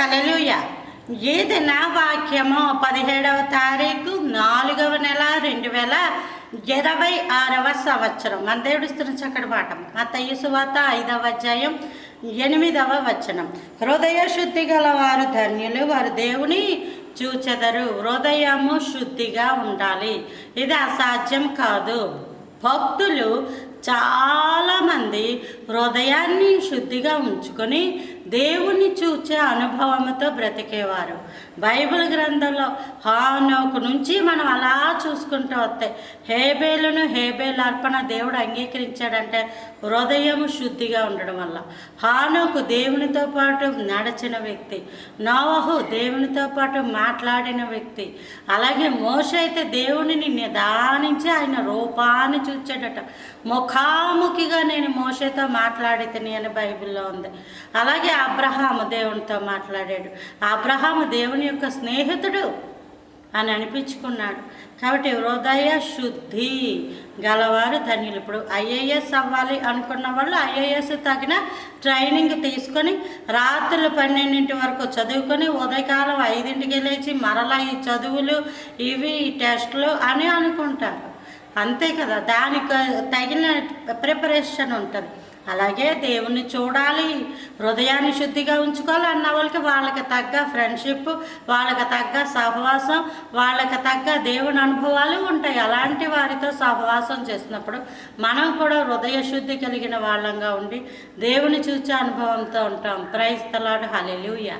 హల్లెలూయా. ఇది నా వాక్యము 17వ తారీఖు 4వ నెల 2026వ సంవత్సరం. మన దేవుడు ఇస్తున్న చక్కటి మాట మత్తయి సువార్త 5వ అధ్యాయం 8వ వచనం. హృదయ శుద్ధి గల వారు ధన్యులు, వారు దేవుని చూచెదరు. హృదయము శుద్ధిగా ఉండాలి. ఇది అసాధ్యం కాదు. భక్తులు చాలామంది హృదయాన్ని శుద్ధిగా ఉంచుకొని దేవుని చూచే అనుభవంతో బ్రతికేవారు. బైబిల్ గ్రంథంలో హానోకు నుంచి మనం అలా చూసుకుంటూ వస్తే హేబేలు అర్పణ దేవుడు అంగీకరించాడంటే హృదయము శుద్ధిగా ఉండడం వల్ల. హానోకు దేవునితో పాటు నడిచిన వ్యక్తి, నోవహు దేవునితో పాటు మాట్లాడిన వ్యక్తి, అలాగే మోషే అయితే దేవునిని నిదానించి ఆయన రూపాన్ని చూచాడట. ముఖాముఖిగా నేను మోషేతో మాట్లాడితేని అని బైబిల్లో ఉంది. అలాగే అబ్రహాము దేవునితో మాట్లాడాడు. అబ్రహాము దేవుని యొక్క స్నేహితుడు అని అనిపించుకున్నాడు. కాబట్టి హృదయ శుద్ధి గలవారు ధన్యులు. ఇప్పుడు ఐఏఎస్ అవ్వాలి అనుకున్న వాళ్ళు ఐఏఎస్ తగిన ట్రైనింగ్ తీసుకొని రాత్రులు 12 వరకు చదువుకొని ఉదయకాలం 5ంటికి లేచి మరలా ఈ చదువులు ఇవి టెస్టులు అని అనుకుంటారు. అంతే కదా, దానికి తగిన ప్రిపరేషన్ ఉంటుంది. అలాగే దేవుణ్ణి చూడాలి, హృదయాన్ని శుద్ధిగా ఉంచుకోవాలి అన్న వాళ్ళకి తగ్గ ఫ్రెండ్షిప్, వాళ్ళకి తగ్గ సహవాసం, వాళ్ళకి తగ్గ దేవుని అనుభవాలు ఉంటాయి. అలాంటి వారితో సహవాసం చేసినప్పుడు మనం కూడా హృదయ శుద్ధి కలిగిన వాళ్ళంగా ఉండి దేవుని చూచే అనుభవంతో ఉంటాం. Praise the lord. హల్లెలూయా.